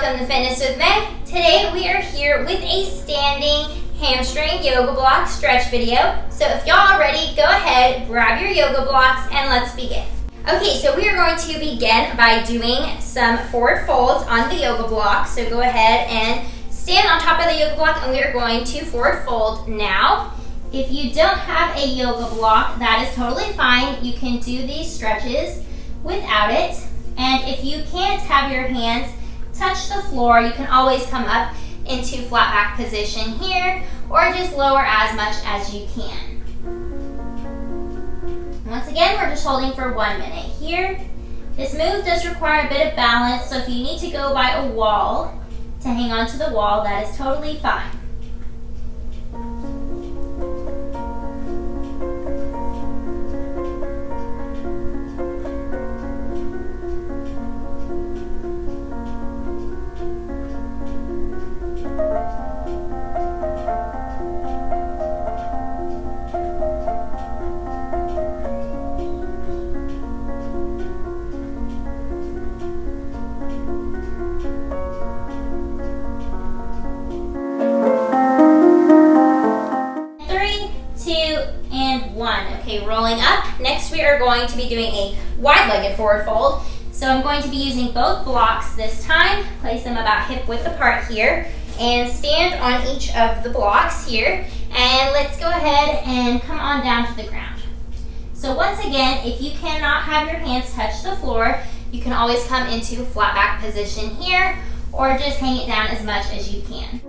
welcome to Fitness with Meg. Today we are here with a standing hamstring yoga block stretch video. So if y'all are ready, go ahead, grab your yoga blocks, and let's begin. Okay, so we are going to begin by doing some forward folds on the yoga block. So go ahead and stand on top of the yoga block, and we are going to forward fold now. If you don't have a yoga block, that is totally fine. You can do these stretches without it. And if you can't have your hands touch the floor, you can always come up into flat back position here, or just lower as much as you can. Once again, we're just holding for 1 minute here. This move does require a bit of balance, so if you need to go by a wall to hang on to the wall, that is totally fine. Okay, rolling up. Next we are going to be doing a wide-legged forward fold. So I'm going to be using both blocks this time. Place them about hip width apart here and stand on each of the blocks here. And let's go ahead and come on down to the ground. So once again, if you cannot have your hands touch the floor, you can always come into flat back position here, or just hang it down as much as you can.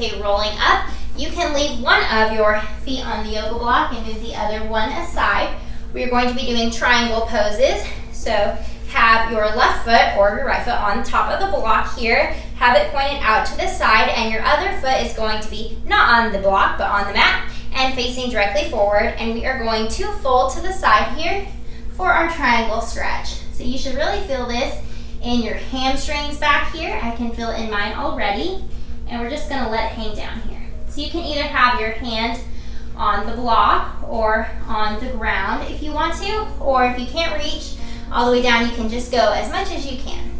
Okay, rolling up. You can leave one of your feet on the yoga block and move the other one aside. We're going to be doing triangle poses. So have your left foot or your right foot on top of the block here. Have it pointed out to the side, and your other foot is going to be not on the block but on the mat and facing directly forward. And we are going to fold to the side here for our triangle stretch. So you should really feel this in your hamstrings back here. I can feel it in mine already. And we're just going to let it hang down here. So you can either have your hand on the block or on the ground if you want to, or if you can't reach all the way down, you can just go as much as you can.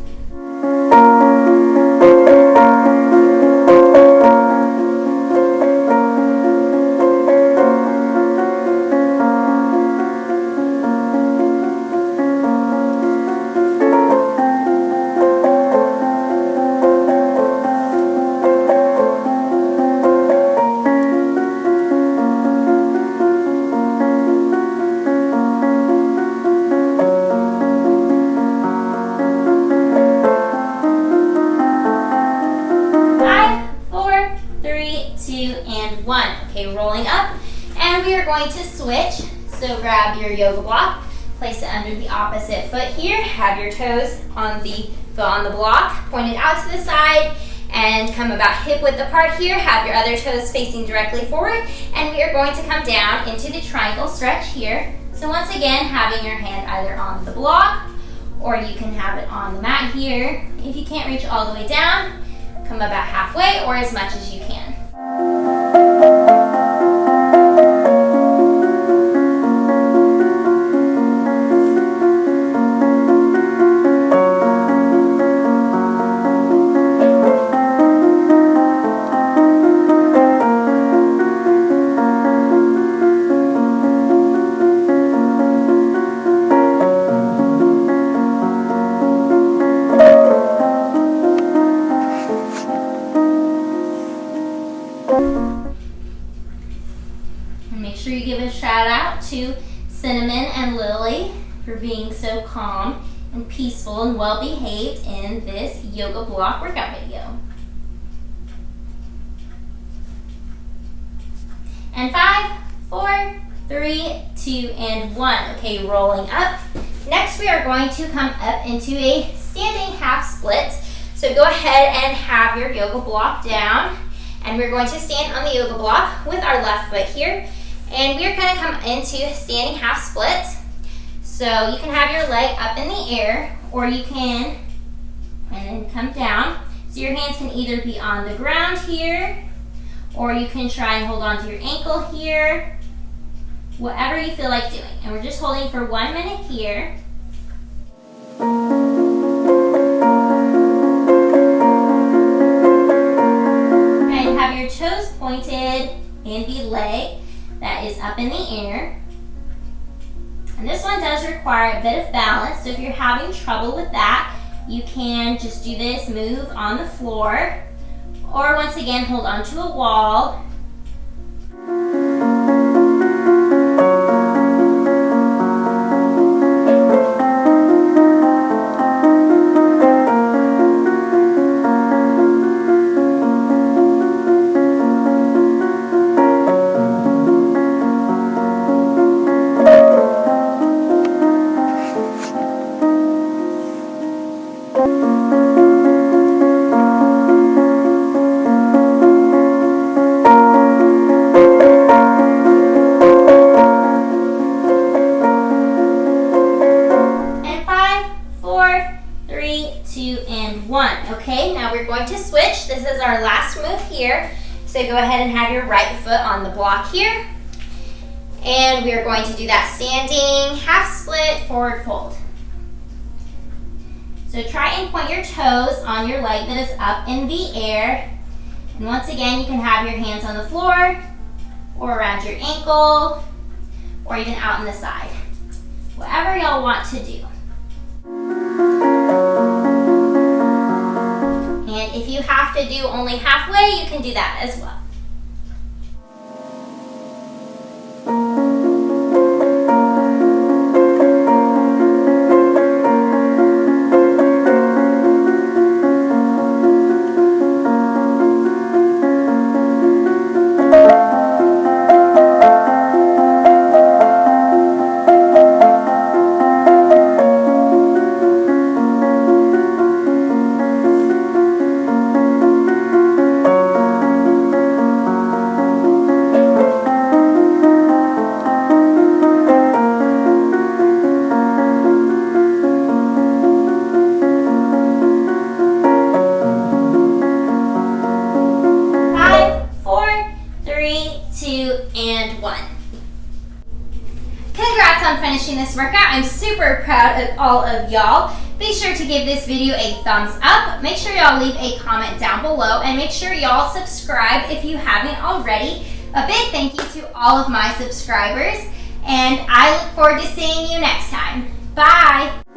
Okay, rolling up, and we are going to switch. So grab your yoga block, place it under the opposite foot here, have your toes on the foot on the block, pointed out to the side, and come about hip width apart here. Have your other toes facing directly forward, and we are going to come down into the triangle stretch here. So once again, having your hand either on the block, or you can have it on the mat here. If you can't reach all the way down, come about halfway or as much as you can. Cinnamon and Lily for being so calm and peaceful and well behaved in this yoga block workout video. And 5, 4, 3, 2, and 1. Okay, rolling up. Next, we are going to come up into a standing half split. So go ahead and have your yoga block down. And we're going to stand on the yoga block with our left foot here. And we're going to come into standing half splits. So you can have your leg up in the air, or you can, and then come down. So your hands can either be on the ground here, or you can try and hold on to your ankle here. Whatever you feel like doing. And we're just holding for 1 minute here. And have your toes pointed and the leg that is up in the air. And this one does require a bit of balance, so if you're having trouble with that, you can just do this move on the floor, or once again hold onto a wall. Okay, now we're going to switch. This is our last move here. So go ahead and have your right foot on the block here. And we are going to do that standing half split forward fold. So try and point your toes on your leg that is up in the air. And once again, you can have your hands on the floor or around your ankle or even out on the side. Whatever y'all want to do. And if you have to do only halfway, you can do that as well. Congrats on finishing this workout. I'm super proud of all of y'all. Be sure to give this video a thumbs up. Make sure y'all leave a comment down below, and make sure y'all subscribe if you haven't already. A big thank you to all of my subscribers, and I look forward to seeing you next time. Bye!